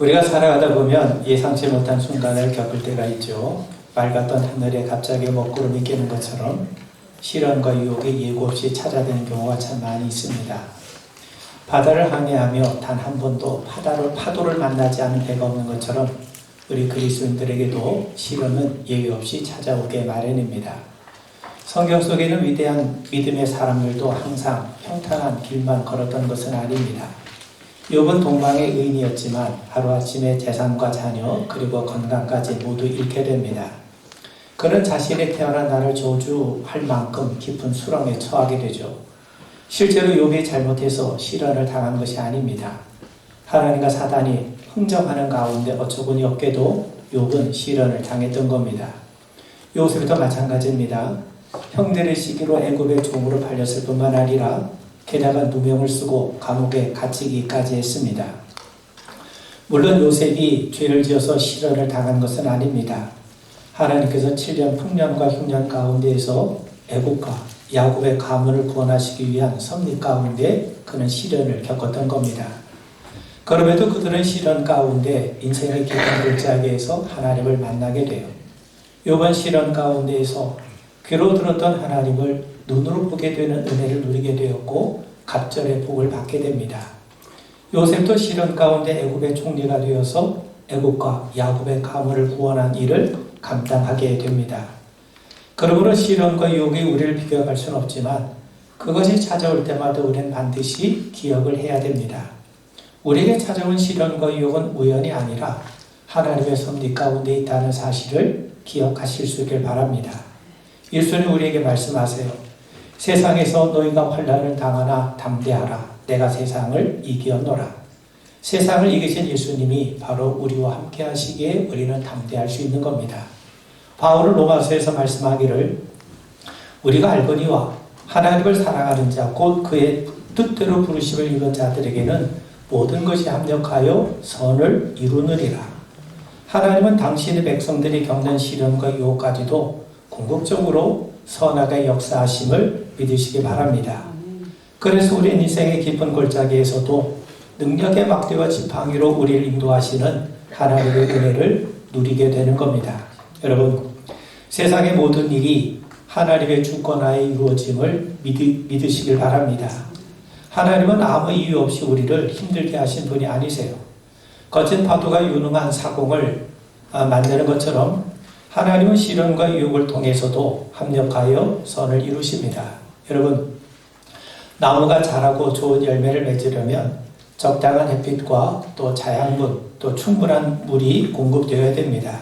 우리가 살아가다 보면 예상치 못한 순간을 겪을 때가 있죠. 맑았던 하늘에 갑자기 먹구름이 끼는 것처럼 시련과 유혹이 예고 없이 찾아드는 경우가 참 많이 있습니다. 바다를 항해하며 단 한 번도 파도를 만나지 않은 배가 없는 것처럼 우리 그리스도인들에게도 시련은 예외 없이 찾아오게 마련입니다. 성경 속에는 위대한 믿음의 사람들도 항상 평탄한 길만 걸었던 것은 아닙니다. 욥은 동방의 의인이었지만 하루아침에 재산과 자녀 그리고 건강까지 모두 잃게 됩니다. 그는 자신의 태어난 날을 저주할 만큼 깊은 수렁에 처하게 되죠. 실제로 욥이 잘못해서 시련을 당한 것이 아닙니다. 하나님과 사단이 흥정하는 가운데 어처구니 없게도 욥은 시련을 당했던 겁니다. 요셉도 마찬가지입니다. 형들의 시기로 애굽의 종으로 팔렸을 뿐만 아니라 게다가 누명을 쓰고 감옥에 갇히기까지 했습니다. 물론 요셉이 죄를 지어서 시련을 당한 것은 아닙니다. 하나님께서 7년 풍년과 흉년 가운데에서 애굽과 야곱의 가문을 구원하시기 위한 섭리 가운데 그는 시련을 겪었던 겁니다. 그럼에도 그들은 시련 가운데 인생의 깊은 골짜기에서 하나님을 만나게 돼요. 이번 시련 가운데에서 귀로 들었던 하나님을 눈으로 보게 되는 은혜를 누리게 되었고 갑절의 복을 받게 됩니다. 요셉도 시련 가운데 애굽의 총리가 되어서 애굽과 야곱의 가문을 구원한 일을 감당하게 됩니다. 그러므로 시련과 유혹이 우리를 비교할 수는 없지만 그것이 찾아올 때마다 우리는 반드시 기억을 해야 됩니다. 우리에게 찾아온 시련과 유혹은 우연이 아니라 하나님의 섭리 가운데 있다는 사실을 기억하실 수 있길 바랍니다. 예수님 우리에게 말씀하세요. 세상에서 너희가 환난을 당하나 담대하라. 내가 세상을 이기었노라. 세상을 이기신 예수님이 바로 우리와 함께 하시기에 우리는 담대할 수 있는 겁니다. 바울은 로마서에서 말씀하기를 우리가 알거니와 하나님을 사랑하는 자 곧 그의 뜻대로 부르심을 입은 자들에게는 모든 것이 합력하여 선을 이루느니라. 하나님은 당신의 백성들이 겪는 시련과 유혹까지도 궁극적으로 선악의 역사하심을 믿으시기 바랍니다. 그래서 우리 인생의 깊은 골짜기에서도 능력의 막대와 지팡이로 우리를 인도하시는 하나님의 은혜를 누리게 되는 겁니다. 여러분, 세상의 모든 일이 하나님의 주권하에 이루어짐을 믿으시길 바랍니다. 하나님은 아무 이유 없이 우리를 힘들게 하신 분이 아니세요. 거친 파도가 유능한 사공을 만드는 것처럼 하나님은 시련과 유혹을 통해서도 합력하여 선을 이루십니다. 여러분, 나무가 자라고 좋은 열매를 맺으려면 적당한 햇빛과 또 자양분, 또 충분한 물이 공급되어야 됩니다.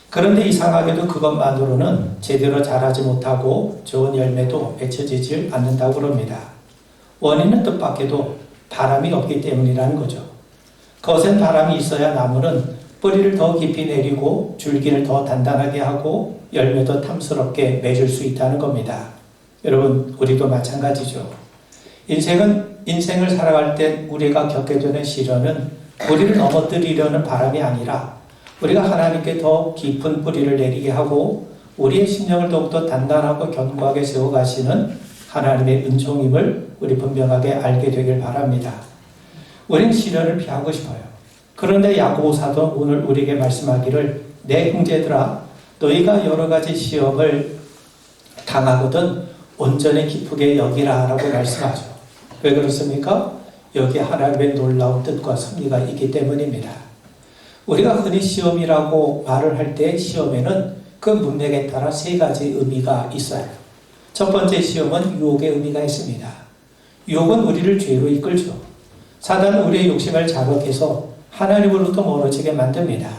그런데 이상하게도 그것만으로는 제대로 자라지 못하고 좋은 열매도 맺혀지질 않는다고 합니다. 원인은 뜻밖에도 바람이 없기 때문이라는 거죠. 거센 바람이 있어야 나무는 뿌리를 더 깊이 내리고 줄기를 더 단단하게 하고 열매도 탐스럽게 맺을 수 있다는 겁니다. 여러분, 우리도 마찬가지죠. 인생을 살아갈 때 우리가 겪게 되는 시련은 우리를 넘어뜨리려는 바람이 아니라 우리가 하나님께 더 깊은 뿌리를 내리게 하고 우리의 심령을 더욱더 단단하고 견고하게 세워가시는 하나님의 은총임을 우리 분명하게 알게 되길 바랍니다. 우리는 시련을 피하고 싶어요. 그런데 야고보 사도 오늘 우리에게 말씀하기를 내 형제들아 너희가 여러 가지 시험을 당하거든 온전히 기쁘게 여기라 라고 말씀하죠. 왜 그렇습니까? 여기 하나님의 놀라운 뜻과 섭리가 있기 때문입니다. 우리가 흔히 시험이라고 말을 할 때 시험에는 그 문맥에 따라 세 가지 의미가 있어요. 첫 번째 시험은 유혹의 의미가 있습니다. 유혹은 우리를 죄로 이끌죠. 사단은 우리의 욕심을 자극해서 하나님으로부터 멀어지게 만듭니다.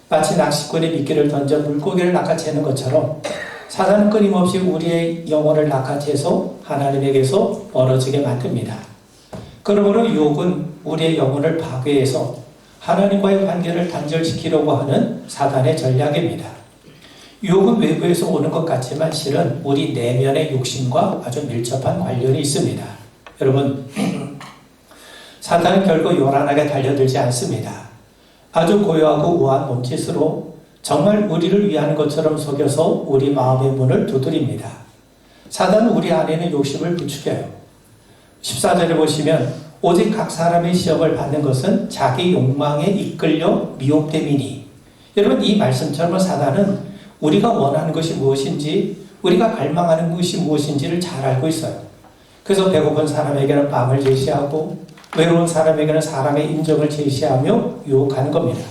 마치 낚시꾼이 미끼를 던져 물고기를 낚아채는 것처럼 사단은 끊임없이 우리의 영혼을 낚아채서 하나님에게서 멀어지게 만듭니다. 그러므로 유혹은 우리의 영혼을 파괴해서 하나님과의 관계를 단절시키려고 하는 사단의 전략입니다. 유혹은 외부에서 오는 것 같지만 실은 우리 내면의 욕심과 아주 밀접한 관련이 있습니다. 여러분, 사단은 결코 요란하게 달려들지 않습니다. 아주 고요하고 우아한 몸짓으로 정말 우리를 위하는 것처럼 속여서 우리 마음의 문을 두드립니다. 사단은 우리 안에는 욕심을 부추겨요. 14절에 보시면 오직 각 사람의 시험을 받는 것은 자기 욕망에 이끌려 미혹됨이니. 여러분, 이 말씀처럼 사단은 우리가 원하는 것이 무엇인지, 우리가 갈망하는 것이 무엇인지를 잘 알고 있어요. 그래서 배고픈 사람에게는 빵을 제시하고 외로운 사람에게는 사람의 인정을 제시하며 유혹하는 겁니다.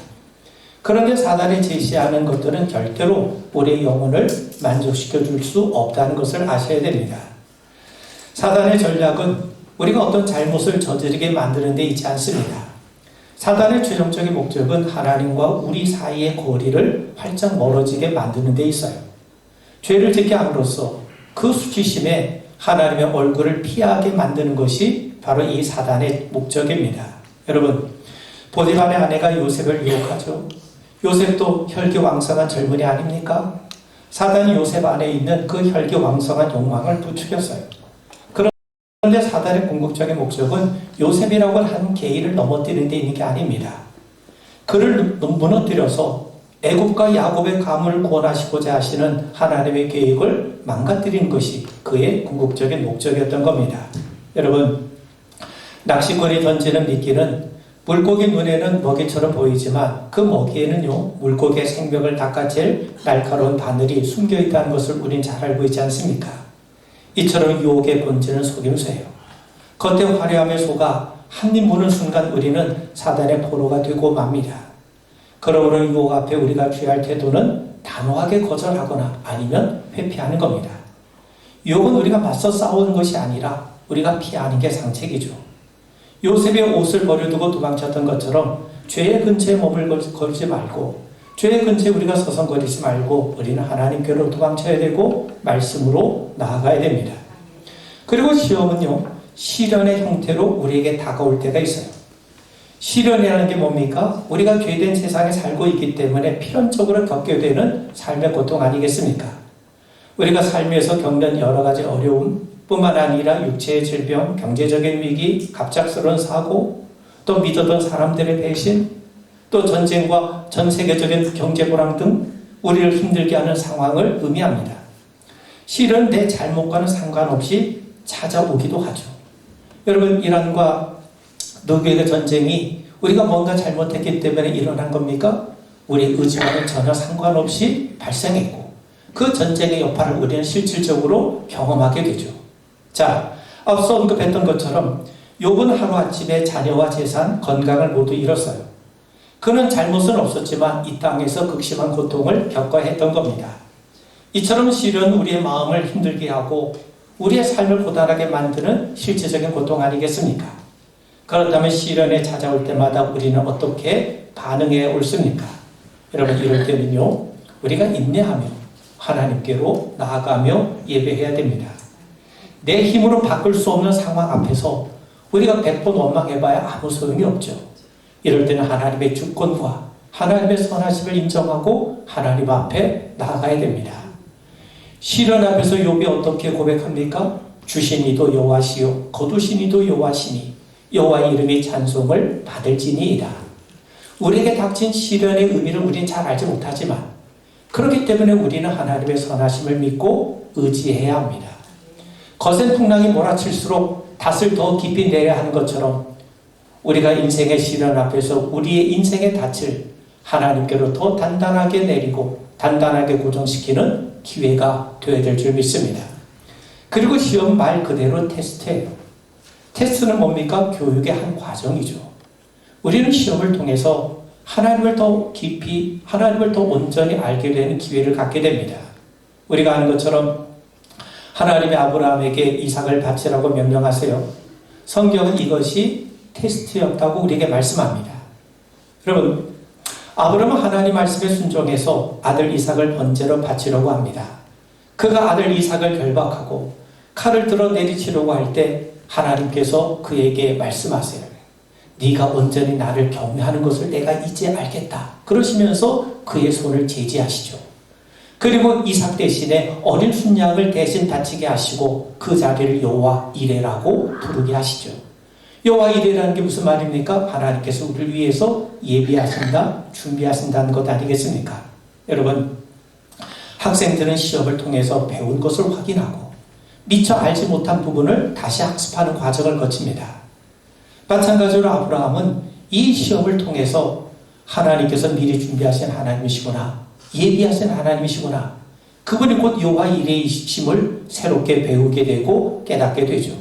그런데 사단이 제시하는 것들은 절대로 우리의 영혼을 만족시켜 줄 수 없다는 것을 아셔야 됩니다. 사단의 전략은 우리가 어떤 잘못을 저지르게 만드는 데 있지 않습니다. 사단의 최종적인 목적은 하나님과 우리 사이의 거리를 활짝 멀어지게 만드는 데 있어요. 죄를 짓게 함으로써 그 수치심에 하나님의 얼굴을 피하게 만드는 것이 바로 이 사단의 목적입니다. 여러분, 보디발의 아내가 요셉을 유혹하죠. 요셉도 혈기왕성한 젊은이 아닙니까? 사단이 요셉 안에 있는 그 혈기왕성한 욕망을 부추겼어요. 그런데 사단의 궁극적인 목적은 요셉이라고 한 개인을 넘어뜨리는 데 있는 게 아닙니다. 그를 무너뜨려서 애굽과 야곱의 가문을 구원하시고자 하시는 하나님의 계획을 망가뜨리는 것이 그의 궁극적인 목적이었던 겁니다. 여러분, 낚시꾼이 던지는 미끼는 물고기 눈에는 먹이처럼 보이지만 그 먹이에는요, 물고기의 생명을 닦아챌 날카로운 바늘이 숨겨있다는 것을 우린 잘 알고 있지 않습니까? 이처럼 유혹의 본질은 속임수예요. 겉에 화려함에 속아 한입 무는 순간 우리는 사단의 포로가 되고 맙니다. 그러므로 유혹 앞에 우리가 취할 태도는 단호하게 거절하거나 아니면 회피하는 겁니다. 유혹은 우리가 맞서 싸우는 것이 아니라 우리가 피하는 게 상책이죠. 요셉의 옷을 버려두고 도망쳤던 것처럼 죄의 근처에 몸을 걸지 말고, 죄의 근처에 우리가 서성거리지 말고 우리는 하나님께로 도망쳐야 되고 말씀으로 나아가야 됩니다. 그리고 시험은요, 시련의 형태로 우리에게 다가올 때가 있어요. 시련이라는 게 뭡니까? 우리가 죄된 세상에 살고 있기 때문에 필연적으로 겪게 되는 삶의 고통 아니겠습니까? 우리가 삶에서 겪는 여러 가지 어려움 뿐만 아니라 육체의 질병, 경제적인 위기, 갑작스러운 사고, 또 믿었던 사람들의 배신, 또 전쟁과 전 세계적인 경제 불황 등 우리를 힘들게 하는 상황을 의미합니다. 실은 내 잘못과는 상관없이 찾아오기도 하죠. 여러분, 이란과 노르웨이의 전쟁이 우리가 뭔가 잘못했기 때문에 일어난 겁니까? 우리의 의지와는 전혀 상관없이 발생했고 그 전쟁의 여파를 우리는 실질적으로 경험하게 되죠. 자, 앞서 언급했던 것처럼 욥은 하루아침에 자녀와 재산, 건강을 모두 잃었어요. 그는 잘못은 없었지만 이 땅에서 극심한 고통을 겪어야 했던 겁니다. 이처럼 시련은 우리의 마음을 힘들게 하고 우리의 삶을 고단하게 만드는 실제적인 고통 아니겠습니까? 그렇다면 시련에 찾아올 때마다 우리는 어떻게 반응해 옳습니까? 여러분, 이럴 때는요, 우리가 인내하며 하나님께로 나아가며 예배해야 됩니다. 내 힘으로 바꿀 수 없는 상황 앞에서 우리가 100번 원망해봐야 아무 소용이 없죠. 이럴 때는 하나님의 주권과 하나님의 선하심을 인정하고 하나님 앞에 나아가야 됩니다. 시련 앞에서 욥이 어떻게 고백합니까? 주신 이도 여호와시요 거두신 이도 여호와시니 여호와의 이름이 찬송을 받을지니이다. 우리에게 닥친 시련의 의미를 우리는 잘 알지 못하지만 그렇기 때문에 우리는 하나님의 선하심을 믿고 의지해야 합니다. 거센 풍랑이 몰아칠수록 닷을 더 깊이 내야 하는 것처럼 우리가 인생의 시련 앞에서 우리의 인생의 닻을 하나님께로 더 단단하게 내리고 단단하게 고정시키는 기회가 되어야 될 줄 믿습니다. 그리고 시험 말 그대로 테스트예요. 테스트는 뭡니까? 교육의 한 과정이죠. 우리는 시험을 통해서 하나님을 더 깊이, 하나님을 더 온전히 알게 되는 기회를 갖게 됩니다. 우리가 아는 것처럼 하나님의 아브라함에게 이삭을 바치라고 명령하세요. 성경은 이것이 테스트였다고 우리에게 말씀합니다. 여러분, 아브라함은 하나님 말씀에 순종해서 아들 이삭을 번제로 바치려고 합니다. 그가 아들 이삭을 결박하고 칼을 들어 내리치려고 할 때 하나님께서 그에게 말씀하세요. 네가 온전히 나를 경외하는 것을 내가 이제 알겠다. 그러시면서 그의 손을 제지하시죠. 그리고 이삭 대신에 어린 순양을 대신 바치게 하시고 그 자리를 여호와 이레라고 부르게 하시죠. 여호와 이레라는 게 무슨 말입니까? 하나님께서 우리를 위해서 예비하신다, 준비하신다는 것 아니겠습니까? 여러분, 학생들은 시험을 통해서 배운 것을 확인하고 미처 알지 못한 부분을 다시 학습하는 과정을 거칩니다. 마찬가지로 아브라함은 이 시험을 통해서 하나님께서 미리 준비하신 하나님이시구나, 예비하신 하나님이시구나, 그분이 곧 여호와 이레이심을 새롭게 배우게 되고 깨닫게 되죠.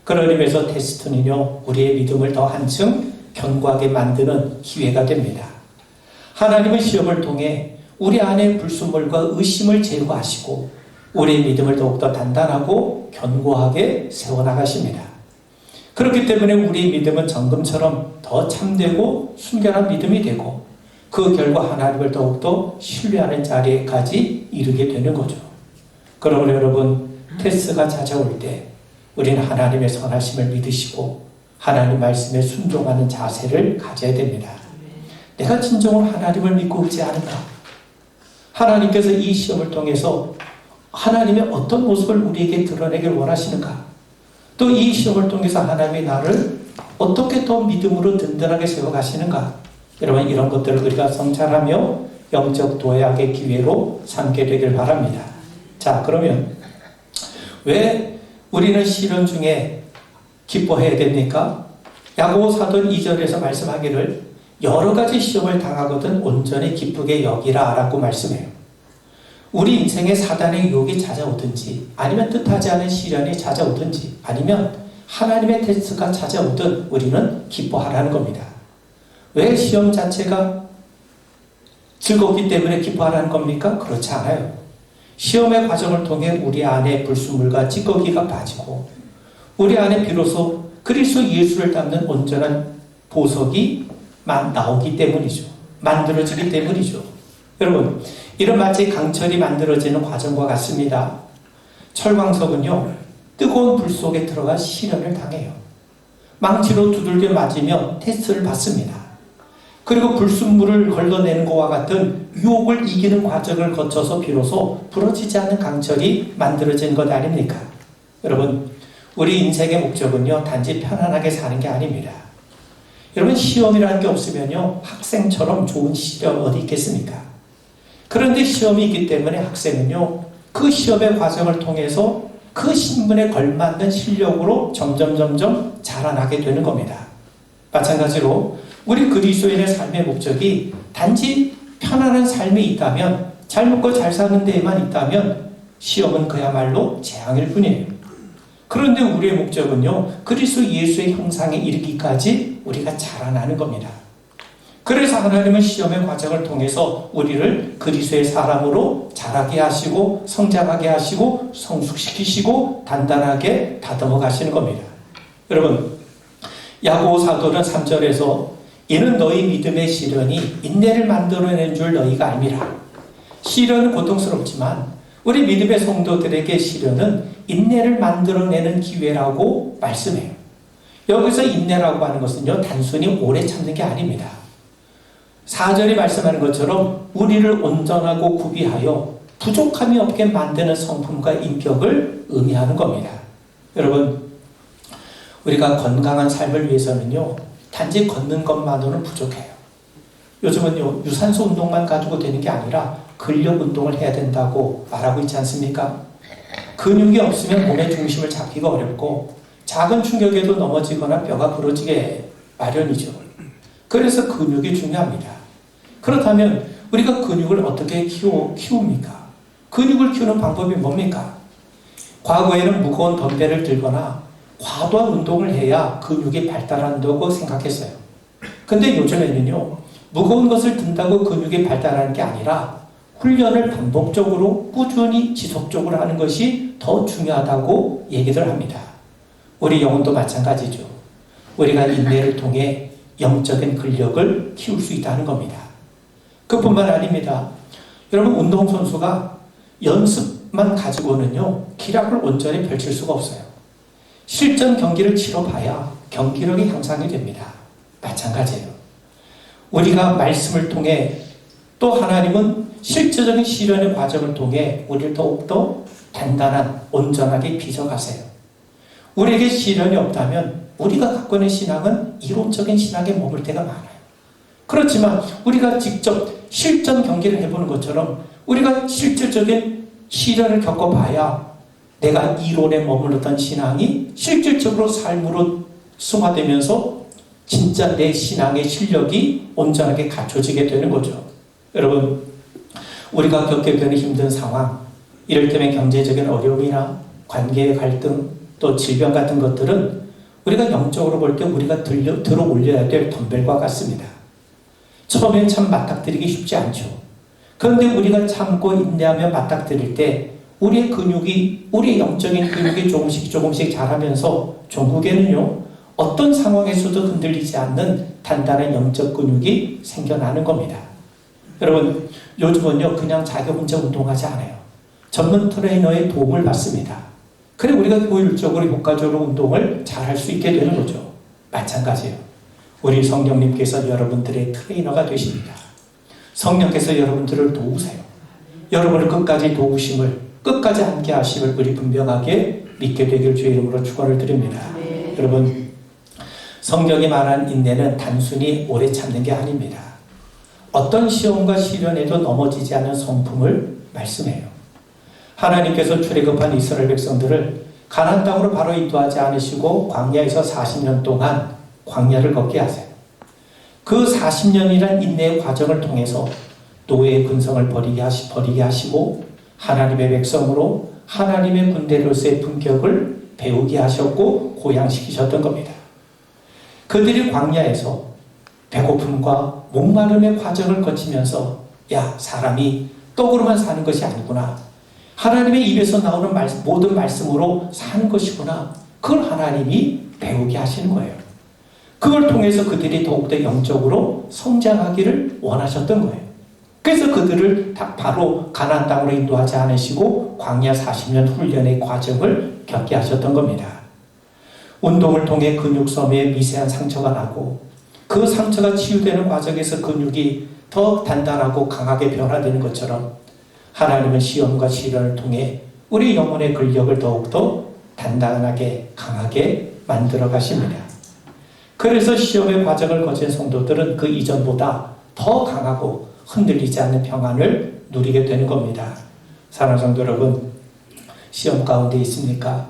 그런 의미에서 테스트는요, 우리의 믿음을 더 한층 견고하게 만드는 기회가 됩니다. 하나님은 시험을 통해 우리 안의 불순물과 의심을 제거하시고 우리의 믿음을 더욱더 단단하고 견고하게 세워나가십니다. 그렇기 때문에 우리의 믿음은 정금처럼 더 참되고 순결한 믿음이 되고 그 결과 하나님을 더욱더 신뢰하는 자리에까지 이르게 되는 거죠. 그러므로 여러분, 테스트가 찾아올 때 우리는 하나님의 선하심을 믿으시고 하나님 말씀에 순종하는 자세를 가져야 됩니다. 내가 진정으로 하나님을 믿고 의지하는가? 하나님께서 이 시험을 통해서 하나님의 어떤 모습을 우리에게 드러내길 원하시는가? 또 이 시험을 통해서 하나님이 나를 어떻게 더 믿음으로 든든하게 세워가시는가? 여러분, 이런 것들을 우리가 성찰하며 영적 도약의 기회로 삼게 되길 바랍니다. 자, 그러면 왜 우리는 시련 중에 기뻐해야 됩니까? 야고보 사도 2절에서 말씀하기를 여러 가지 시험을 당하거든 온전히 기쁘게 여기라 라고 말씀해요. 우리 인생에 사단의 유혹이 찾아오든지 아니면 뜻하지 않은 시련이 찾아오든지 아니면 하나님의 테스트가 찾아오든 우리는 기뻐하라는 겁니다. 왜 시험 자체가 즐겁기 때문에 기뻐하라는 겁니까? 그렇지 않아요. 시험의 과정을 통해 우리 안에 불순물과 찌꺼기가 빠지고 우리 안에 비로소 그리스도 예수를 담는 온전한 보석이 나오기 때문이죠. 만들어지기 때문이죠. 여러분, 이런 마치 강철이 만들어지는 과정과 같습니다. 철광석은요, 뜨거운 불 속에 들어가 시련을 당해요. 망치로 두들겨 맞으며 테스트를 받습니다. 그리고 불순물을 걸러내는 것과 같은 유혹을 이기는 과정을 거쳐서 비로소 부러지지 않는 강철이 만들어진 것 아닙니까? 여러분, 우리 인생의 목적은요, 단지 편안하게 사는 게 아닙니다. 여러분, 시험이라는 게 없으면요, 학생처럼 좋은 시험 어디 있겠습니까? 그런데 시험이 있기 때문에 학생은요, 그 시험의 과정을 통해서 그 신분에 걸맞는 실력으로 점점 자라나게 되는 겁니다. 마찬가지로 우리 그리스도인의 삶의 목적이 단지 편안한 삶이 있다면, 잘 먹고 잘 사는 데에만 있다면 시험은 그야말로 재앙일 뿐이에요. 그런데 우리의 목적은요, 그리스도 예수의 형상에 이르기까지 우리가 자라나는 겁니다. 그래서 하나님은 시험의 과정을 통해서 우리를 그리스도의 사람으로 자라게 하시고 성장하게 하시고 성숙시키시고 단단하게 다듬어 가시는 겁니다. 여러분, 야고보 사도는 3절에서 이는 너희 믿음의 시련이 인내를 만들어낸 줄 너희가 알미라. 시련은 고통스럽지만 우리 믿음의 성도들에게 시련은 인내를 만들어내는 기회라고 말씀해요. 여기서 인내라고 하는 것은요, 단순히 오래 참는 게 아닙니다. 4절이 말씀하는 것처럼 우리를 온전하고 구비하여 부족함이 없게 만드는 성품과 인격을 의미하는 겁니다. 여러분, 우리가 건강한 삶을 위해서는요, 단지 걷는 것만으로는 부족해요. 요즘은요, 유산소 운동만 가지고 되는 게 아니라 근력 운동을 해야 된다고 말하고 있지 않습니까? 근육이 없으면 몸의 중심을 잡기가 어렵고 작은 충격에도 넘어지거나 뼈가 부러지게 마련이죠. 그래서 근육이 중요합니다. 그렇다면 우리가 근육을 어떻게 키웁니까? 근육을 키우는 방법이 뭡니까? 과거에는 무거운 덤벨을 들거나 과도한 운동을 해야 근육이 발달한다고 생각했어요. 근데 요즘에는요, 무거운 것을 든다고 근육이 발달하는 게 아니라 훈련을 반복적으로 꾸준히 지속적으로 하는 것이 더 중요하다고 얘기들 합니다. 우리 영혼도 마찬가지죠. 우리가 인내를 통해 영적인 근력을 키울 수 있다는 겁니다. 그뿐만 아닙니다. 여러분, 운동선수가 연습만 가지고는요, 기량을 온전히 펼칠 수가 없어요. 실전 경기를 치러봐야 경기력이 향상이 됩니다. 마찬가지예요. 우리가 말씀을 통해 또 하나님은 실제적인 시련의 과정을 통해 우리를 더욱더 단단한, 온전하게 빚어가세요. 우리에게 시련이 없다면 우리가 갖고 있는 신앙은 이론적인 신앙에 머물 때가 많아요. 그렇지만 우리가 직접 실전 경기를 해보는 것처럼 우리가 실질적인 시련을 겪어봐야 내가 이론에 머물렀던 신앙이 실질적으로 삶으로 승화되면서 진짜 내 신앙의 실력이 온전하게 갖춰지게 되는 거죠. 여러분, 우리가 겪게 되는 힘든 상황, 이를테면 경제적인 어려움이나 관계의 갈등, 또 질병 같은 것들은 우리가 영적으로 볼 때 우리가 들어 올려야 될 덤벨과 같습니다. 처음엔 참 맞닥뜨리기 쉽지 않죠. 그런데 우리가 참고 인내하며 맞닥뜨릴 때 우리의 영적인 근육이 조금씩 자라면서 종국에는요, 어떤 상황에서도 흔들리지 않는 단단한 영적 근육이 생겨나는 겁니다. 여러분, 요즘은요, 그냥 자기 혼자 운동하지 않아요. 전문 트레이너의 도움을 받습니다. 그래 우리가 효율적으로 효과적으로 운동을 잘 할 수 있게 되는 거죠. 마찬가지예요. 우리 성령님께서 여러분들의 트레이너가 되십니다. 성령께서 여러분들을 도우세요. 여러분을 끝까지 도우심을, 끝까지 함께 하심을 우리 분명하게 믿게 되길 주의 이름으로 축원을 드립니다. 네. 여러분, 성경이 말한 인내는 단순히 오래 참는 게 아닙니다. 어떤 시험과 시련에도 넘어지지 않는 성품을 말씀해요. 하나님께서 출애굽한 이스라엘 백성들을 가나안 땅으로 바로 인도하지 않으시고 광야에서 40년 동안 광야를 걷게 하세요. 그 40년이란 인내의 과정을 통해서 노예의 근성을 버리게 하시고 하나님의 백성으로 하나님의 군대로서의 품격을 배우게 하셨고 고양시키셨던 겁니다. 그들이 광야에서 배고픔과 목마름의 과정을 거치면서 야, 사람이 떡으로만 사는 것이 아니구나. 하나님의 입에서 나오는 모든 말씀으로 사는 것이구나. 그걸 하나님이 배우게 하시는 거예요. 그걸 통해서 그들이 더욱더 영적으로 성장하기를 원하셨던 거예요. 그래서 그들을 바로 가나안 땅으로 인도하지 않으시고 광야 40년 훈련의 과정을 겪게 하셨던 겁니다. 운동을 통해 근육섬에 미세한 상처가 나고 그 상처가 치유되는 과정에서 근육이 더 단단하고 강하게 변화되는 것처럼 하나님은 시험과 시련을 통해 우리 영혼의 근력을 더욱더 단단하게 강하게 만들어 가십니다. 그래서 시험의 과정을 거친 성도들은 그 이전보다 더 강하고 흔들리지 않는 평안을 누리게 되는 겁니다. 사랑하는 성도 여러분, 시험 가운데 있습니까?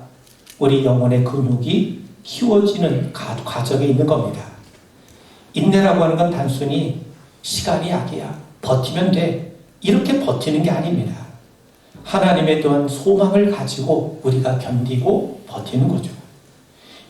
우리 영혼의 근육이 키워지는 과정에 있는 겁니다. 인내라고 하는 건 단순히 시간이 약이야, 버티면 돼, 이렇게 버티는 게 아닙니다. 하나님에 대한 소망을 가지고 우리가 견디고 버티는 거죠.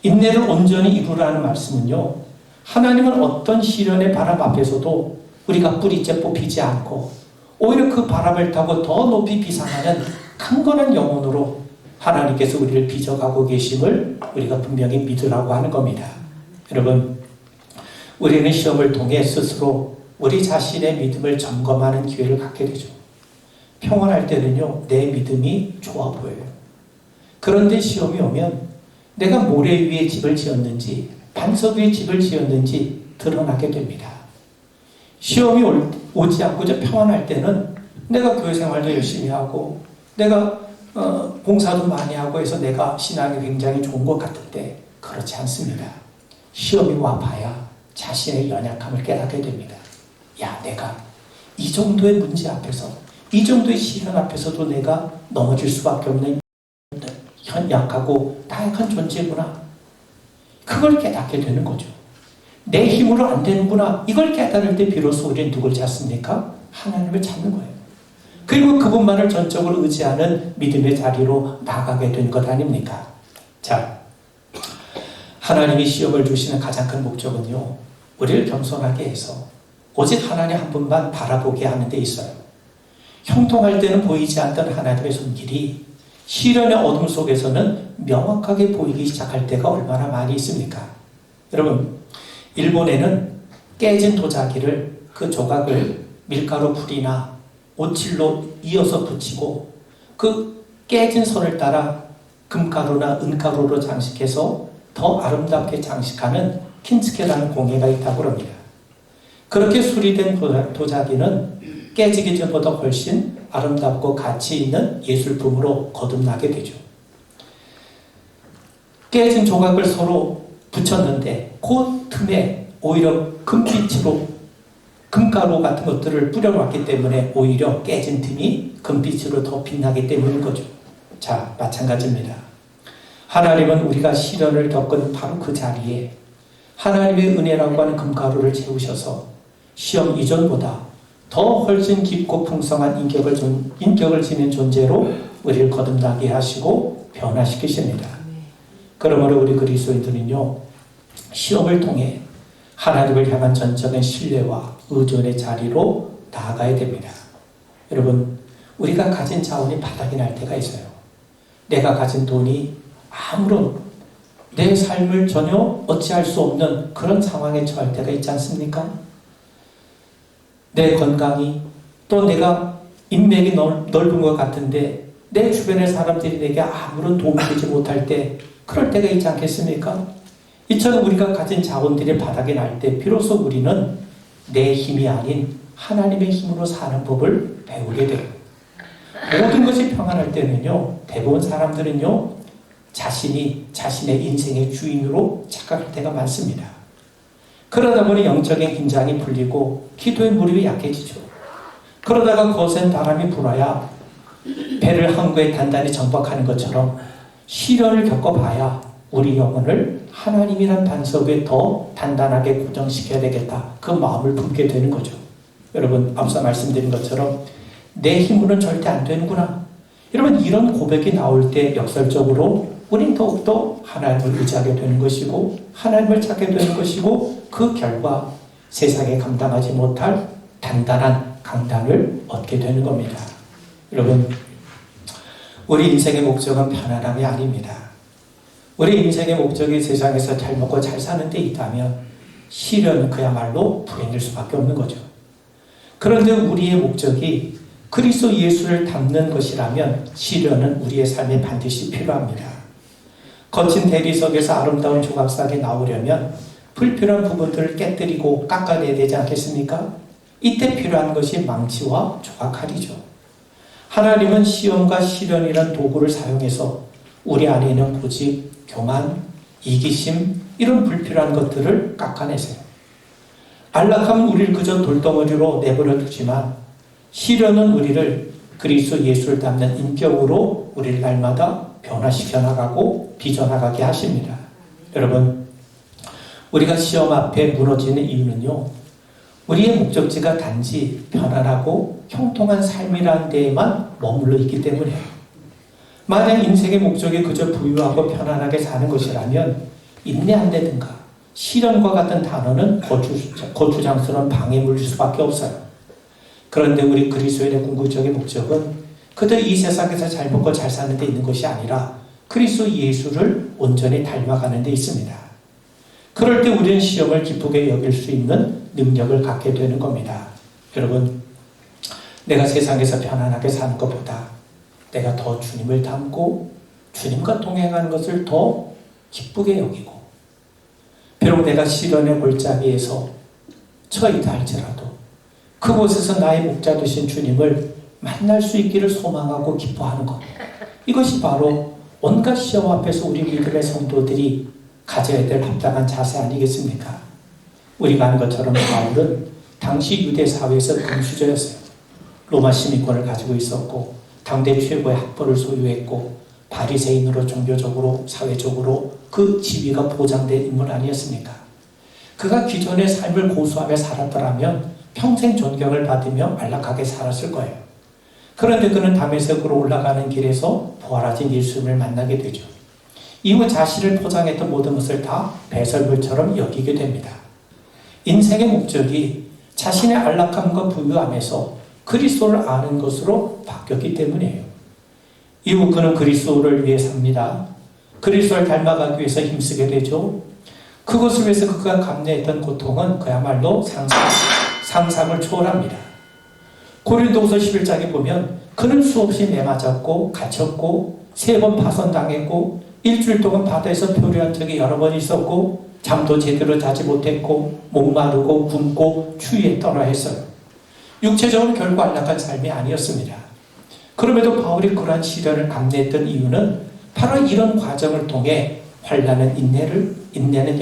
인내를 온전히 이루라는 말씀은요, 하나님은 어떤 시련의 바람 앞에서도 우리가 뿌리째 뽑히지 않고 오히려 그 바람을 타고 더 높이 비상하는 강건한 영혼으로 하나님께서 우리를 빚어가고 계심을 우리가 분명히 믿으라고 하는 겁니다. 여러분, 우리는 시험을 통해 스스로 우리 자신의 믿음을 점검하는 기회를 갖게 되죠. 평온할 때는요, 내 믿음이 좋아 보여요. 그런데 시험이 오면 내가 모래 위에 집을 지었는지 반석 위에 집을 지었는지 드러나게 됩니다. 시험이 오지 않고 평안할 때는 내가 교회 생활도 열심히 하고 내가 봉사도 많이 하고 해서 내가 신앙이 굉장히 좋은 것 같은데 그렇지 않습니다. 시험이 와봐야 자신의 연약함을 깨닫게 됩니다. 야, 내가 이 정도의 문제 앞에서, 이 정도의 시련 앞에서도 내가 넘어질 수밖에 없는 약하고 나약한 존재구나. 그걸 깨닫게 되는 거죠. 내 힘으로 안 되는구나. 이걸 깨달을 때 비로소 우리는 누굴 찾습니까? 하나님을 찾는 거예요. 그리고 그분만을 전적으로 의지하는 믿음의 자리로 나가게 된 것 아닙니까? 자, 하나님이 시험을 주시는 가장 큰 목적은요, 우리를 겸손하게 해서 오직 하나님 한 분만 바라보게 하는 데 있어요. 형통할 때는 보이지 않던 하나님의 손길이 시련의 어둠 속에서는 명확하게 보이기 시작할 때가 얼마나 많이 있습니까? 여러분, 일본에는 깨진 도자기를, 그 조각을 밀가루 풀이나 오칠로 이어서 붙이고 그 깨진 선을 따라 금가루나 은가루로 장식해서 더 아름답게 장식하는 킨츠케라는 공예가 있다고 합니다. 그렇게 수리된 도자기는 깨지기 전보다 훨씬 아름답고 가치 있는 예술품으로 거듭나게 되죠. 깨진 조각을 서로 붙였는데 그 틈에 오히려 금빛으로 금가루 같은 것들을 뿌려놨기 때문에 오히려 깨진 틈이 금빛으로 더 빛나기 때문인 거죠. 자, 마찬가지입니다. 하나님은 우리가 시련을 겪은 바로 그 자리에 하나님의 은혜라고 하는 금가루를 채우셔서 시험 이전보다 더 훨씬 깊고 풍성한 인격을 지닌 존재로 우리를 거듭나게 하시고 변화시키십니다. 그러므로 우리 그리스도인들은요, 시험을 통해 하나님을 향한 전적인 신뢰와 의존의 자리로 나아가야 됩니다. 여러분, 우리가 가진 자원이 바닥이 날 때가 있어요. 내가 가진 돈이 아무런 내 삶을 전혀 어찌할 수 없는 그런 상황에 처할 때가 있지 않습니까? 내 건강이, 또 내가 인맥이 넓은 것 같은데 내 주변의 사람들이 내게 아무런 도움이 되지 못할 때, 그럴 때가 있지 않겠습니까? 이처럼 우리가 가진 자원들이 바닥이 날 때 비로소 우리는 내 힘이 아닌 하나님의 힘으로 사는 법을 배우게 돼요. 모든 것이 평안할 때는요, 대부분 사람들은요, 자신이 자신의 인생의 주인으로 착각할 때가 많습니다. 그러다 보니 영적인 긴장이 풀리고 기도의 무릎이 약해지죠. 그러다가 거센 바람이 불어야 배를 항구에 단단히 정박하는 것처럼 시련을 겪어봐야 우리 영혼을 하나님이란 반석 위에 더 단단하게 고정시켜야 되겠다, 그 마음을 품게 되는 거죠. 여러분, 앞서 말씀드린 것처럼 내 힘으로는 절대 안 되는구나. 여러분, 이런 고백이 나올 때 역설적으로 우린 더욱더 하나님을 의지하게 되는 것이고 하나님을 찾게 되는 것이고, 그 결과 세상에 감당하지 못할 단단한 강단을 얻게 되는 겁니다. 여러분, 우리 인생의 목적은 편안함이 아닙니다. 우리 인생의 목적이 세상에서 잘 먹고 잘 사는 데 있다면 시련은 그야말로 불행일 수밖에 없는 거죠. 그런데 우리의 목적이 그리스도 예수를 닮는 것이라면 시련은 우리의 삶에 반드시 필요합니다. 거친 대리석에서 아름다운 조각상이 나오려면 불필요한 부분들을 깨뜨리고 깎아내야 되지 않겠습니까? 이때 필요한 것이 망치와 조각칼이죠. 하나님은 시험과 시련이란 도구를 사용해서 우리 안에 있는 고집, 교만, 이기심, 이런 불필요한 것들을 깎아내세요. 안락함은 우리를 그저 돌덩어리로 내버려 두지만 시련은 우리를 그리스도 예수를 닮는 인격으로 우리를 날마다 변화시켜 나가고 빚어나가게 하십니다. 여러분, 우리가 시험 앞에 무너지는 이유는요, 우리의 목적지가 단지 편안하고 형통한 삶이라는 데에만 머물러 있기 때문이에요. 만약 인생의 목적이 그저 부유하고 편안하게 사는 것이라면 인내한다든가 시련과 같은 단어는 거추장스러운 방해물일 수밖에 없어요. 그런데 우리 그리스도인의 궁극적인 목적은 그저 이 세상에서 잘 먹고 잘 사는 데 있는 것이 아니라 그리스도 예수를 온전히 닮아가는 데 있습니다. 그럴 때 우리는 시험을 기쁘게 여길 수 있는 능력을 갖게 되는 겁니다. 여러분, 내가 세상에서 편안하게 사는 것보다 내가 더 주님을 닮고 주님과 동행하는 것을 더 기쁘게 여기고, 비록 내가 시련의 골짜기에서 처했다 할지라도 그곳에서 나의 목자 되신 주님을 만날 수 있기를 소망하고 기뻐하는 것, 이것이 바로 온갖 시험 앞에서 우리 믿음의 성도들이 가져야 될 합당한 자세 아니겠습니까? 우리가 아는 것처럼 바울은 당시 유대 사회에서 금수저였어요. 로마 시민권을 가지고 있었고 당대 최고의 학벌을 소유했고 바리새인으로 종교적으로 사회적으로 그 지위가 보장된 인물 아니었습니까? 그가 기존의 삶을 고수하며 살았더라면 평생 존경을 받으며 안락하게 살았을 거예요. 그런데 그는 다메섹으로 올라가는 길에서 부활하신 예수님을 만나게 되죠. 이후 자신을 포장했던 모든 것을 다 배설물처럼 여기게 됩니다. 인생의 목적이 자신의 안락함과 부유함에서 그리스도를 아는 것으로 바뀌었기 때문이에요. 이후 그는 그리스도를 위해 삽니다. 그리스도를 닮아가기 위해서 힘쓰게 되죠. 그것을 위해서 그가 감내했던 고통은 그야말로 상상을 초월합니다. 고린도후서 11장에 보면 그는 수없이 매맞았고 갇혔고 3번 파손당했고 일주일 동안 바다에서 표류한 적이 여러 번 있었고 잠도 제대로 자지 못했고 목마르고 굶고 추위에 떨어 했어요. 육체적으로 결코 안락한 삶이 아니었습니다. 그럼에도 바울이 그러한 시련을 감내했던 이유는 바로 이런 과정을 통해 환난은 인내는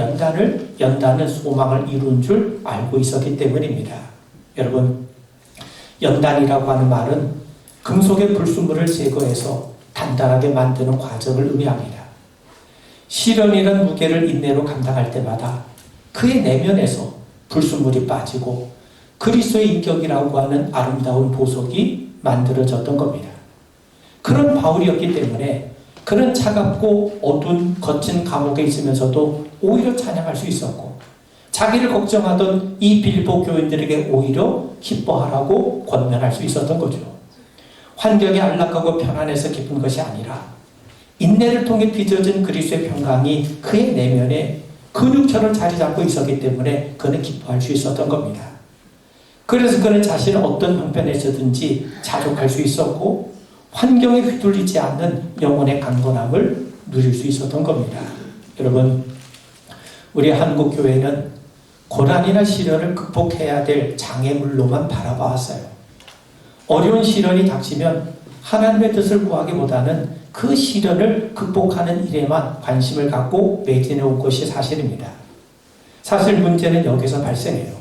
연단은 소망을 이룬 줄 알고 있었기 때문입니다. 여러분, 연단이라고 하는 말은 금속의 불순물을 제거해서 단단하게 만드는 과정을 의미합니다. 시련이란 무게를 인내로 감당할 때마다 그의 내면에서 불순물이 빠지고 그리스도의 인격이라고 하는 아름다운 보석이 만들어졌던 겁니다. 그런 바울이었기 때문에 그런 차갑고 어두운 거친 감옥에 있으면서도 오히려 찬양할 수 있었고, 자기를 걱정하던 이 빌보 교인들에게 오히려 기뻐하라고 권면할 수 있었던 거죠. 환경이 안락하고 편안해서 기쁜 것이 아니라 인내를 통해 빚어진 그리스도의 평강이 그의 내면에 근육처럼 자리 잡고 있었기 때문에 그는 기뻐할 수 있었던 겁니다. 그래서 그는 자신은 어떤 형편에서든지 자족할 수 있었고 환경에 휘둘리지 않는 영혼의 강건함을 누릴 수 있었던 겁니다. 여러분, 우리 한국교회는 고난이나 시련을 극복해야 될 장애물로만 바라봐왔어요. 어려운 시련이 닥치면 하나님의 뜻을 구하기보다는 그 시련을 극복하는 일에만 관심을 갖고 매진해 온 것이 사실입니다. 사실 문제는 여기서 발생해요.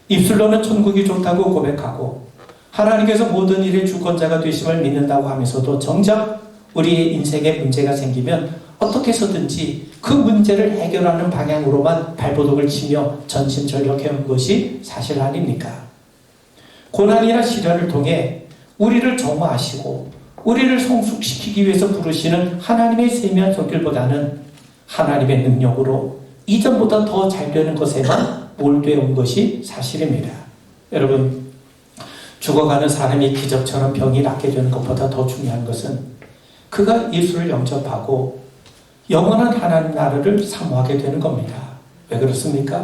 입술로는 천국이 좋다고 고백하고 하나님께서 모든 일의 주권자가 되심을 믿는다고 하면서도 정작 우리의 인생에 문제가 생기면 어떻게 해서든지 그 문제를 해결하는 방향으로만 발버둥을 치며 전심전력해온 것이 사실 아닙니까? 고난이나 시련을 통해 우리를 정화하시고 우리를 성숙시키기 위해서 부르시는 하나님의 세미한 손길보다는 하나님의 능력으로 이전보다 더 잘 되는 것에만 몰두해 온 것이 사실입니다. 여러분, 죽어가는 사람이 기적처럼 병이 낫게 되는 것보다 더 중요한 것은 그가 예수를 영접하고 영원한 하나님 나라를 사모하게 되는 겁니다. 왜 그렇습니까?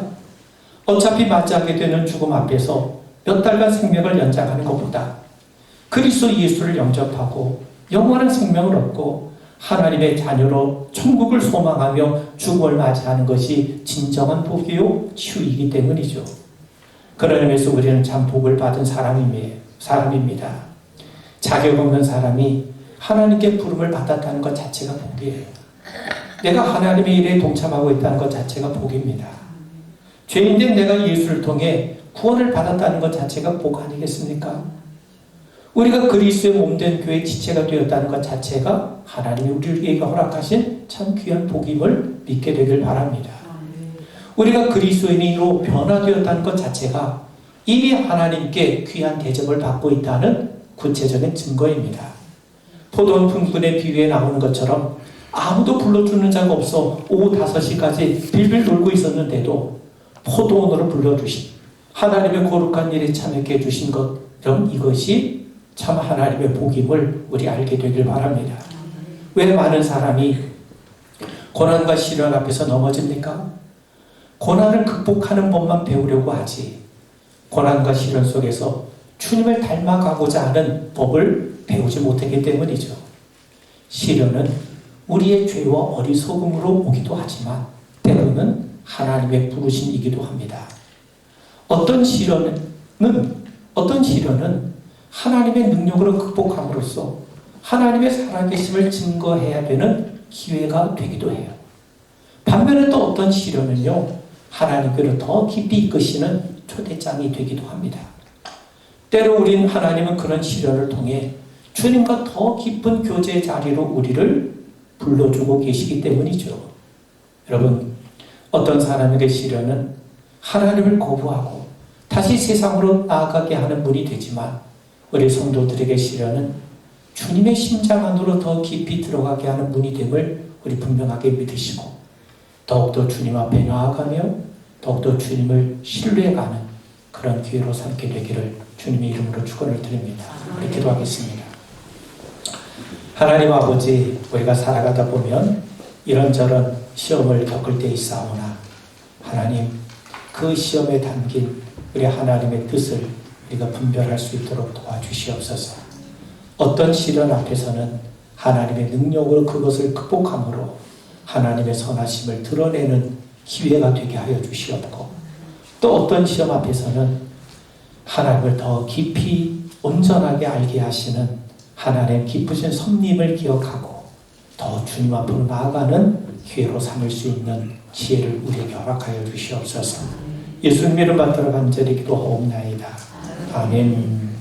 어차피 맞이하게 되는 죽음 앞에서 몇 달간 생명을 연장하는 것보다 그리스도 예수를 영접하고 영원한 생명을 얻고 하나님의 자녀로 천국을 소망하며 죽음을 맞이하는 것이 진정한 복이요 치유이기 때문이죠. 그런 의미에서 우리는 참 복을 받은 사람입니다. 자격 없는 사람이 하나님께 부름을 받았다는 것 자체가 복이에요. 내가 하나님의 일에 동참하고 있다는 것 자체가 복입니다. 죄인된 내가 예수를 통해 구원을 받았다는 것 자체가 복 아니겠습니까? 우리가 그리스도의 몸된 교회의 지체가 되었다는 것 자체가 하나님이 우리에게 허락하신 참 귀한 복임을 믿게 되길 바랍니다. 우리가 그리스도인으로 변화되었다는 것 자체가 이미 하나님께 귀한 대접을 받고 있다는 구체적인 증거입니다. 포도원 품꾼의 비유에 나오는 것처럼 아무도 불러주는 자가 없어 오후 5시까지 빌빌 놀고 있었는데도 포도원으로 불러주신 하나님의 거룩한 일에 참여하게 해주신 것, 그럼 이것이 참 하나님의 복임을 우리 알게 되길 바랍니다. 왜 많은 사람이 고난과 시련 앞에서 넘어집니까? 고난을 극복하는 법만 배우려고 하지 고난과 시련 속에서 주님을 닮아가고자 하는 법을 배우지 못했기 때문이죠. 시련은 우리의 죄와 어리석음으로 오기도 하지만 때로는 하나님의 부르심이기도 합니다. 어떤 시련은 하나님의 능력으로 극복함으로써 하나님의 살아계심을 증거해야 되는 기회가 되기도 해요. 반면에 또 어떤 시련은요, 하나님께로 더 깊이 이끄시는 초대장이 되기도 합니다. 때로 하나님은 그런 시련을 통해 주님과 더 깊은 교제의 자리로 우리를 불러주고 계시기 때문이죠. 여러분, 어떤 사람에게 시련은 하나님을 거부하고 다시 세상으로 나아가게 하는 문이 되지만 우리 성도들에게 시련은 주님의 심장 안으로 더 깊이 들어가게 하는 문이 됨을 우리 분명하게 믿으시고 더욱더 주님 앞에 나아가며 더욱더 주님을 신뢰해가는 그런 기회로 삼게 되기를 주님의 이름으로 축원을 드립니다. 우리 기도하겠습니다. 하나님 아버지, 우리가 살아가다 보면 이런저런 시험을 겪을 때 있사오나 하나님, 그 시험에 담긴 우리 하나님의 뜻을 우리가 분별할 수 있도록 도와주시옵소서. 어떤 시련 앞에서는 하나님의 능력으로 그것을 극복함으로 하나님의 선하심을 드러내는 기회가 되게 하여 주시옵고, 또 어떤 시험 앞에서는 하나님을 더 깊이 온전하게 알게 하시는 하나님의 기쁘신 섭림을 기억하고 더 주님 앞으로 나아가는 기회로 삼을 수 있는 지혜를 우리에게 허락하여 주시옵소서. 예수님 이름 받들어 간절히 기도하옵나이다. 아멘.